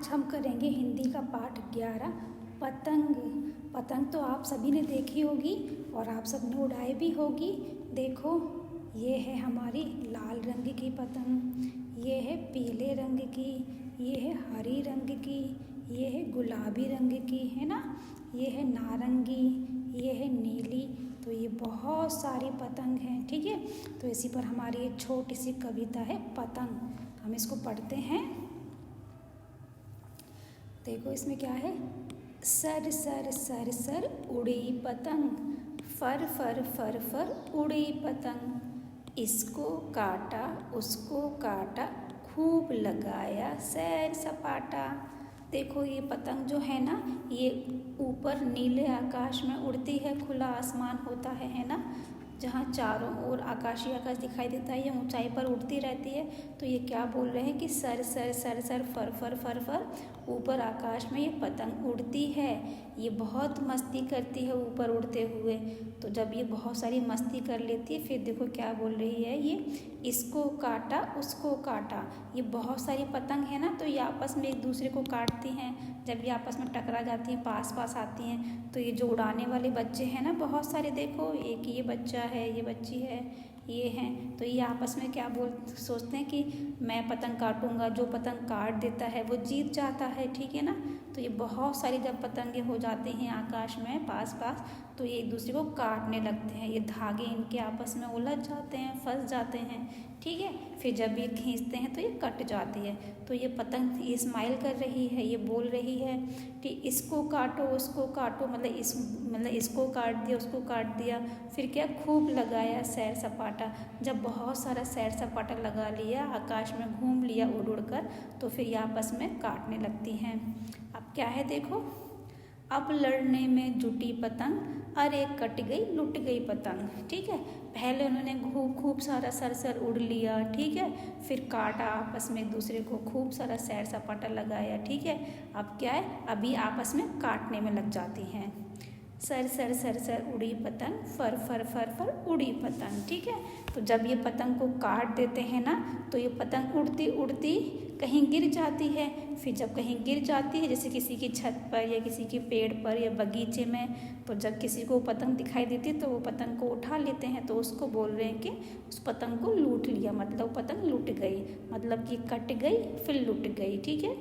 आज हम करेंगे हिंदी का पाठ 11 पतंग। पतंग तो आप सभी ने देखी होगी और आप सब ने उड़ाई भी होगी। देखो, ये है हमारी लाल रंग की पतंग, ये है पीले रंग की, ये है हरी रंग की, ये है गुलाबी रंग की, है ना, ये है नारंगी, ये है नीली। तो ये बहुत सारी पतंग हैं, ठीक है। तो इसी पर हमारी एक छोटी सी कविता है पतंग, हम इसको पढ़ते हैं। देखो इसमें क्या है, सर सर सर सर उड़ी पतंग, फर फर फर फर उड़ी पतंग, इसको काटा उसको काटा, खूब लगाया सैर सपाटा। देखो ये पतंग जो है ना, ये ऊपर नीले आकाश में उड़ती है, खुला आसमान होता है ना, जहाँ चारों ओर आकाशीय आकाश दिखाई देता है, ये ऊंचाई पर उड़ती रहती है। तो ये क्या बोल रहे हैं कि सर सर सर सर फर फर फर फर, ऊपर आकाश में ये पतंग उड़ती है, ये बहुत मस्ती करती है ऊपर उड़ते हुए। तो जब ये बहुत सारी मस्ती कर लेती है, फिर देखो क्या बोल रही है ये, इसको काटा उसको काटा। ये बहुत सारी पतंग है ना, तो ये आपस में एक दूसरे को काटती हैं। जब ये आपस में टकरा जाती हैं, पास पास आती हैं, तो ये जो उड़ाने वाले बच्चे हैं ना, बहुत सारे, देखो एक ये बच्चा है, ये बच्ची है, ये हैं, तो ये आपस में क्या सोचते हैं कि मैं पतंग काटूंगा, जो पतंग काट देता है वो जीत जाता है, ठीक है ना। तो ये बहुत सारी जब पतंगे हो जाती हैं आकाश में पास पास, तो ये एक दूसरे को काटने लगते हैं, ये धागे इनके आपस में उलझ जाते हैं, फंस जाते हैं, ठीक है। फिर जब ये खींचते हैं तो ये कट जाती है। तो ये पतंग ये स्माइल कर रही है, ये बोल रही है कि इसको काटो उसको काटो, मतलब इसको काट दिया उसको काट दिया। फिर क्या, खूब लगाया सैर सपाटा। जब बहुत सारा सैर सपाटा लगा लिया, आकाश में घूम लिया उड़ उड़ कर, तो फिर ये आपस में काटने लगती हैं। अब क्या है देखो, अब लड़ने में जुटी पतंग, अरे कट गई लुट गई पतंग, ठीक है। पहले उन्होंने खूब सारा सर सर उड़ लिया, ठीक है, फिर काटा आपस में एक दूसरे को, खूब सारा सैर सपाटा लगाया, ठीक है। अब क्या है, अभी आपस में काटने में लग जाती हैं। सर सर सर सर उड़ी पतंग, फर फर फर फर उड़ी पतंग, ठीक है। तो जब ये पतंग को काट देते हैं ना, तो ये पतंग उड़ती उड़ती कहीं गिर जाती है। फिर जब कहीं गिर जाती है, जैसे किसी की छत पर या किसी के पेड़ पर या बगीचे में, तो जब किसी को पतंग दिखाई देती है तो वो पतंग को उठा लेते हैं, तो उसको बोल रहे हैं कि उस पतंग को लूट लिया, मतलब पतंग लूट गई, मतलब कि कट गई फिर लूट गई, ठीक है।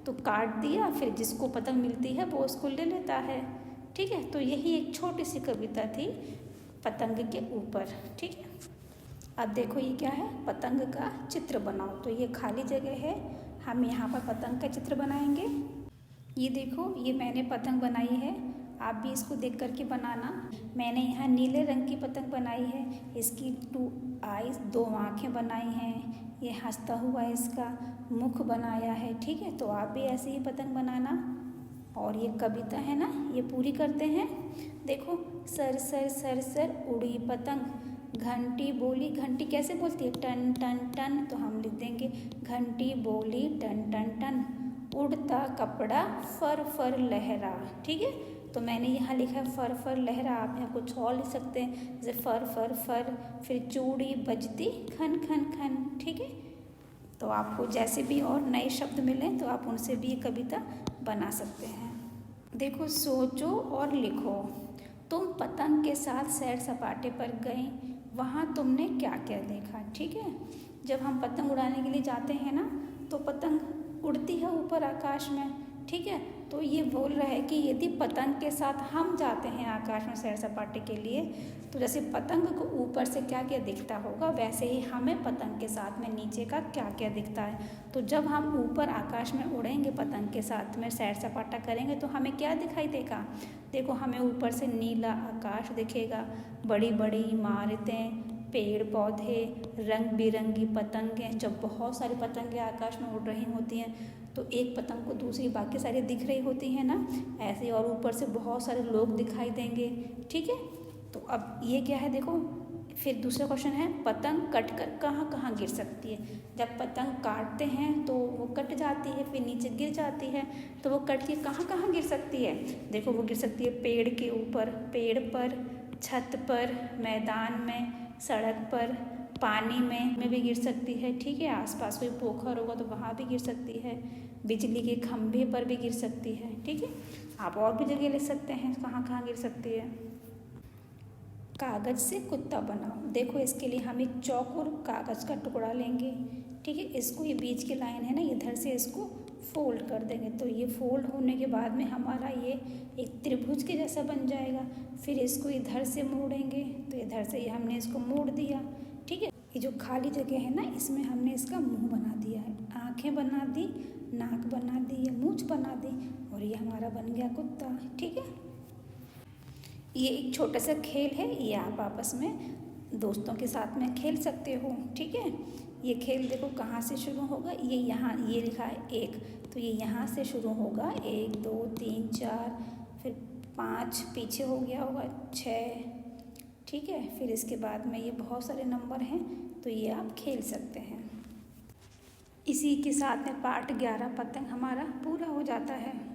तो काट दिया, फिर जिसको पतंग मिलती है वो उसको ले लेता है, ठीक है। तो यही एक छोटी सी कविता थी पतंग के ऊपर, ठीक है। अब देखो ये क्या है, पतंग का चित्र बनाओ। तो ये खाली जगह है, हम यहाँ पर पतंग का चित्र बनाएंगे। ये देखो, ये मैंने पतंग बनाई है, आप भी इसको देख करके बनाना। मैंने यहाँ नीले रंग की पतंग बनाई है, इसकी 2 आईज 2 आँखें बनाई हैं, ये हंसता हुआ इसका मुख बनाया है, ठीक है। तो आप भी ऐसे ही पतंग बनाना। और ये कविता है ना, ये पूरी करते हैं। देखो, सर सर सर सर उड़ी पतंग, घंटी बोली, घंटी कैसे बोलती है, टन टन टन, तो हम लिख देंगे घंटी बोली टन टन टन, उड़ता कपड़ा फर फर लहरा, ठीक है। तो मैंने यहाँ लिखा है फर फर लहरा, आप यहाँ कुछ और लिख सकते हैं, जैसे फर फर फर, फिर चूड़ी बजती खन खन खन, ठीक है। तो आपको जैसे भी और नए शब्द मिलें तो आप उनसे भी ये कविता बना सकते हैं। देखो, सोचो और लिखो, तुम पतंग के साथ सैर सपाटे पर गए, वहाँ तुमने क्या क्या देखा, ठीक है। जब हम पतंग उड़ाने के लिए जाते हैं ना, तो पतंग उड़ती है ऊपर आकाश में, ठीक है। तो ये बोल रहा है कि यदि पतंग के साथ हम जाते हैं आकाश में सैर सपाटे के लिए, तो जैसे पतंग को ऊपर से क्या क्या दिखता होगा, वैसे ही हमें पतंग के साथ में नीचे का क्या क्या दिखता है। तो जब हम ऊपर आकाश में उड़ेंगे पतंग के साथ में सैर सपाटा करेंगे, तो हमें क्या दिखाई देगा, देखो हमें ऊपर से नीला आकाश दिखेगा, बड़ी बड़ी इमारतें, पेड़ पौधे, रंग बिरंगी पतंगें। जब बहुत सारी पतंगें आकाश में उड़ रही होती हैं, तो एक पतंग को दूसरी बाकी सारी दिख रही होती हैं ना, ऐसे, और ऊपर से बहुत सारे लोग दिखाई देंगे, ठीक है। तो अब ये क्या है, देखो फिर दूसरा क्वेश्चन है, पतंग कट कर कहाँ कहाँ गिर सकती है। जब पतंग काटते हैं तो वो कट जाती है, फिर नीचे गिर जाती है, तो वो कट के कहाँ कहाँ गिर सकती है, देखो वो गिर सकती है पेड़ के ऊपर, पेड़ पर, छत पर, मैदान में, सड़क पर, पानी में भी गिर सकती है, ठीक है। आसपास कोई पोखर होगा तो वहाँ भी गिर सकती है, बिजली के खंभे पर भी गिर सकती है। ठीक है, आप और भी जगह ले सकते हैं, कहाँ कहाँ गिर सकती है। कागज़ से कुत्ता बनाओ। देखो, इसके लिए हम एक चौक और कागज़ का टुकड़ा लेंगे। ठीक है, इसको ये बीच की लाइन है ना, इधर से इसको फोल्ड कर देंगे। तो ये फोल्ड होने के बाद में हमारा ये एक त्रिभुज के जैसा बन जाएगा। फिर इसको इधर से मोड़ेंगे, तो इधर से ये हमने इसको मोड़ दिया। ठीक है, ये जो खाली जगह है ना, इसमें हमने इसका मुंह बना दिया है, आँखें बना दी, नाक बना दी, मूंछ बना दी, और ये हमारा बन गया कुत्ता। ठीक है, ये एक छोटा सा खेल है, ये आप आपस में दोस्तों के साथ में खेल सकते हो। ठीक है, ये खेल देखो कहाँ से शुरू होगा, ये यहाँ, ये लिखा है 1, तो ये यहाँ से शुरू होगा, 1 2 3 4, फिर 5 पीछे हो गया होगा, 6। ठीक है, फिर इसके बाद में ये बहुत सारे नंबर हैं, तो ये आप खेल सकते हैं। इसी के साथ में पार्ट 11 पतंग हमारा पूरा हो जाता है।